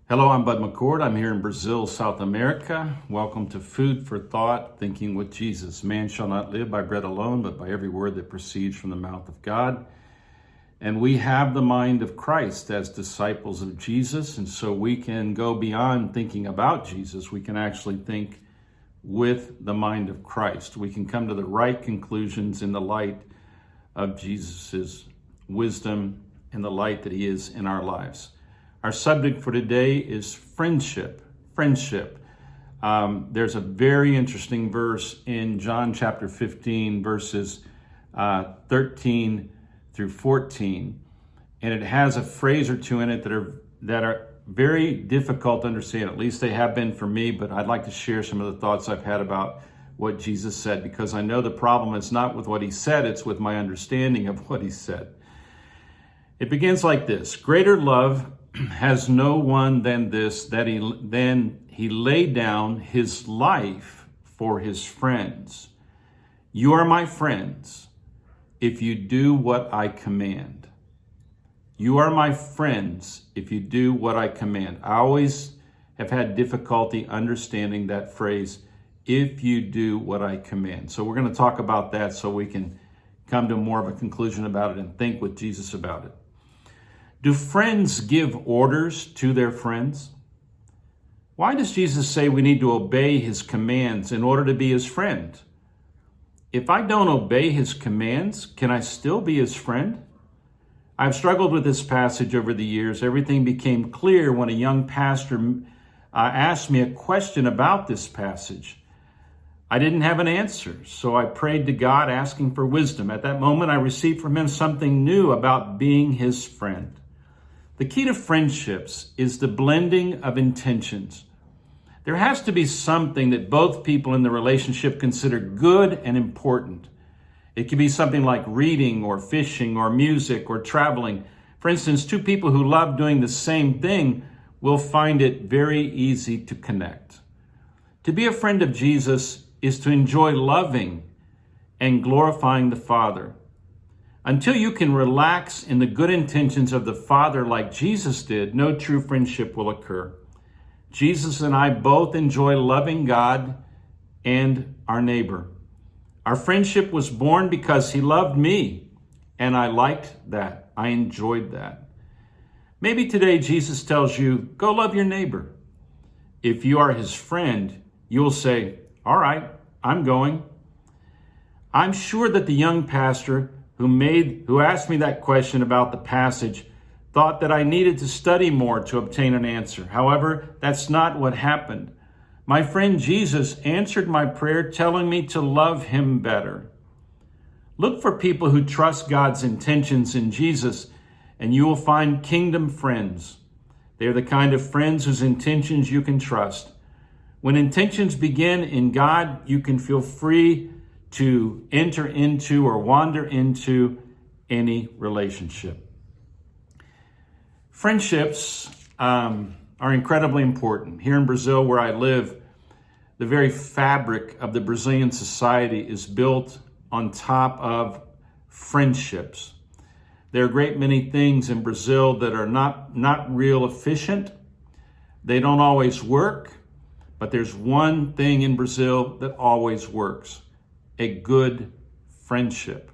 Hello, I'm Bud McCord. I'm here in Brazil, South America. Welcome to Food for Thought, Thinking with Jesus. Man shall not live by bread alone, but by every word that proceeds from the mouth of God. And we have the mind of Christ as disciples of Jesus, and so we can go beyond thinking about Jesus. We can actually think with the mind of Christ. We can come to the right conclusions in the light of Jesus's wisdom and the light that he is in our lives. Our subject for today is friendship. Friendship. There's a very interesting verse in John chapter 15, verses 13 through 14, and it has a phrase or two in it that are very difficult to understand. At least they have been for me, but I'd like to share some of the thoughts I've had about what Jesus said, because I know the problem is not with what he said, it's with my understanding of what he said. It begins like this: greater love has no one than this, that he laid down his life for his friends. You are my friends if you do what I command. You are my friends if you do what I command. I always have had difficulty understanding that phrase, if you do what I command. So we're going to talk about that so we can come to more of a conclusion about it and think with Jesus about it. Do friends give orders to their friends? Why does Jesus say we need to obey his commands in order to be his friend? If I don't obey his commands, can I still be his friend? I've struggled with this passage over the years. Everything became clear when a young pastor asked me a question about this passage. I didn't have an answer, so I prayed to God asking for wisdom. At that moment, I received from him something new about being his friend. The key to friendships is the blending of intentions. There has to be something that both people in the relationship consider good and important. It can be something like reading or fishing or music or traveling. For instance, two people who love doing the same thing will find it very easy to connect. To be a friend of Jesus is to enjoy loving and glorifying the Father. Until you can relax in the good intentions of the Father like Jesus did, no true friendship will occur. Jesus and I both enjoy loving God and our neighbor. Our friendship was born because he loved me, and I liked that. I enjoyed that. Maybe today Jesus tells you, go love your neighbor. If you are his friend, you'll say, all right, I'm going. I'm sure that the young pastor who asked me that question about the passage thought that I needed to study more to obtain an answer. However, that's not what happened. My friend Jesus answered my prayer, telling me to love him better. Look for people who trust God's intentions in Jesus, and you will find kingdom friends. They are the kind of friends whose intentions you can trust. When intentions begin in God, you can feel free to enter into or wander into any relationship. Friendships are incredibly important. Here in Brazil, where I live, the very fabric of the Brazilian society is built on top of friendships. There are a great many things in Brazil that are not real efficient. They don't always work, but there's one thing in Brazil that always works: a good friendship.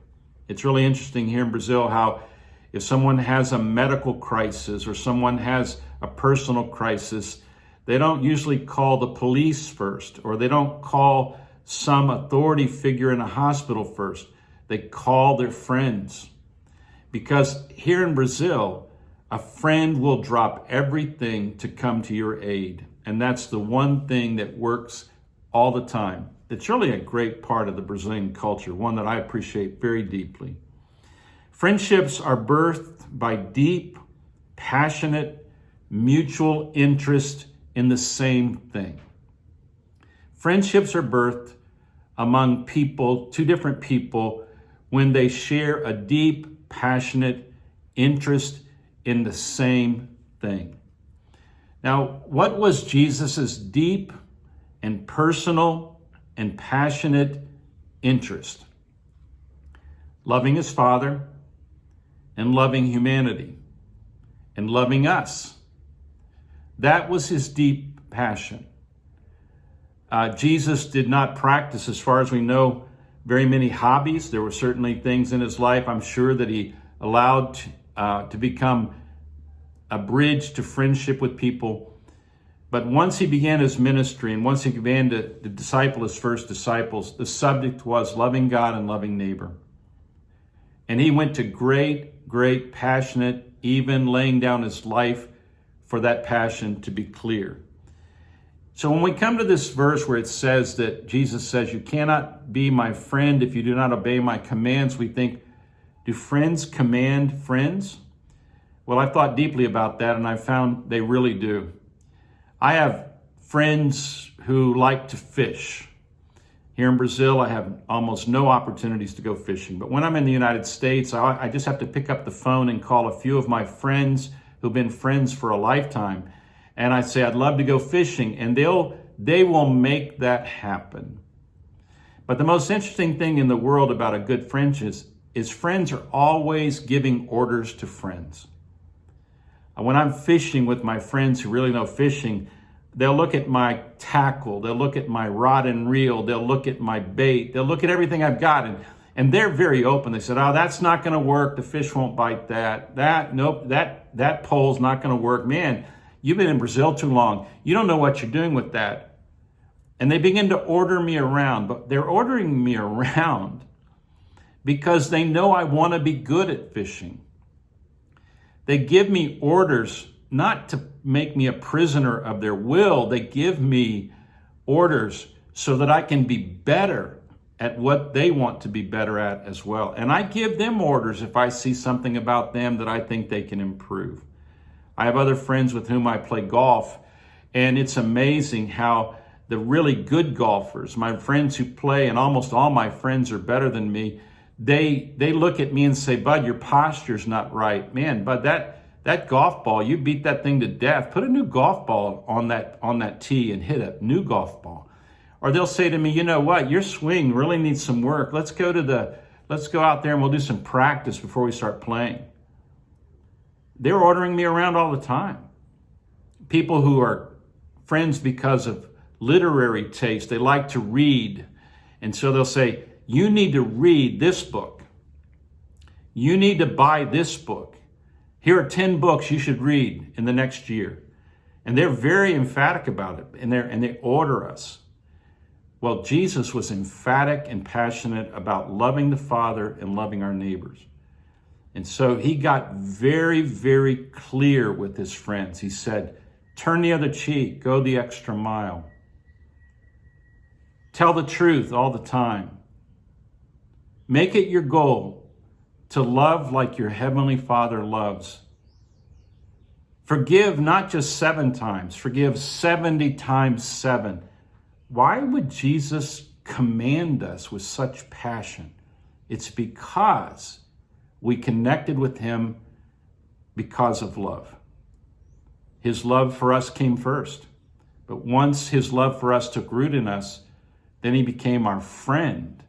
It's really interesting here in Brazil how if someone has a medical crisis or someone has a personal crisis, they don't usually call the police first, or they don't call some authority figure in a hospital first. They call their friends. Because here in Brazil, a friend will drop everything to come to your aid. And that's the one thing that works all the time. It's really a great part of the Brazilian culture, one that I appreciate very deeply. Friendships are birthed by deep, passionate, mutual interest in the same thing. Friendships are birthed among people, two different people, when they share a deep, passionate interest in the same thing. Now, what was Jesus's deep and personal and passionate interest? Loving his Father and loving humanity and loving us. That was his deep passion. Jesus did not practice, as far as we know, very many hobbies. There were certainly things in his life, I'm sure, that he allowed to become a bridge to friendship with people. But once he began his ministry and once he began to disciple his first disciples, the subject was loving God and loving neighbor. And he went to great, passionate, even laying down his life for that passion to be clear. So when we come to this verse where it says that Jesus says, you cannot be my friend if you do not obey my commands, we think, do friends command friends? Well, I've thought deeply about that, and I found they really do. I have friends who like to fish. Here in Brazil, I have almost no opportunities to go fishing. But when I'm in the United States, I just have to pick up the phone and call a few of my friends who've been friends for a lifetime. And I say, I'd love to go fishing. And they will make that happen. But the most interesting thing in the world about a good friend is friends are always giving orders to friends. When I'm fishing with my friends who really know fishing, they'll look at my tackle, they'll look at my rod and reel, they'll look at my bait, they'll look at everything I've got, and they're very open. They said, oh, that's not going to work. The fish won't bite that. That pole's not going to work. Man, you've been in Brazil too long. You don't know what you're doing with that. And they begin to order me around, but they're ordering me around because they know I want to be good at fishing. They give me orders not to make me a prisoner of their will. They give me orders so that I can be better at what they want to be better at as well. And I give them orders if I see something about them that I think they can improve. I have other friends with whom I play golf, and it's amazing how the really good golfers, my friends who play, and almost all my friends are better than me, they look at me and say, Bud, your posture's not right. Man, Bud, that golf ball, you beat that thing to death. Put a new golf ball on that tee and hit a new golf ball. Or they'll say to me, you know what, your swing really needs some work. Let's go out there and we'll do some practice before we start playing. They're ordering me around all the time. People who are friends because of literary taste, they like to read. And so they'll say, you need to read this book. You need to buy this book. Here are 10 books you should read in the next year. And they're very emphatic about it, and they order us. Well, Jesus was emphatic and passionate about loving the Father and loving our neighbors. And so he got very, very clear with his friends. He said, turn the other cheek, go the extra mile. Tell the truth all the time. Make it your goal to love like your Heavenly Father loves. Forgive not just 7 times, forgive 70 times 7. Why would Jesus command us with such passion? It's because we connected with him because of love. His love for us came first. But once his love for us took root in us, then he became our friend.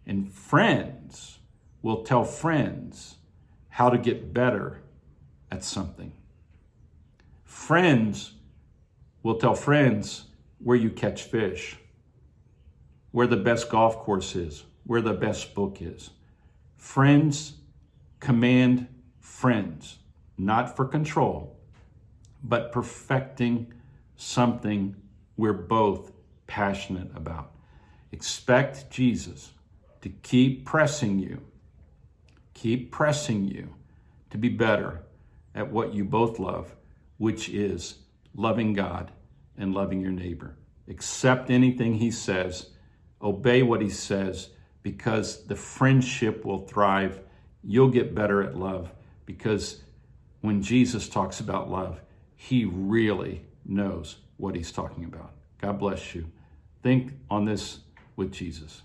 And friends will tell friends how to get better at something. Friends will tell friends where you catch fish, where the best golf course is, where the best book is. Friends command friends, not for control, but perfecting something we're both passionate about. Expect Jesus to keep pressing you to be better at what you both love, which is loving God and loving your neighbor. Accept anything he says, obey what he says, because the friendship will thrive. You'll get better at love, because when Jesus talks about love, he really knows what he's talking about. God bless you. Think on this with Jesus.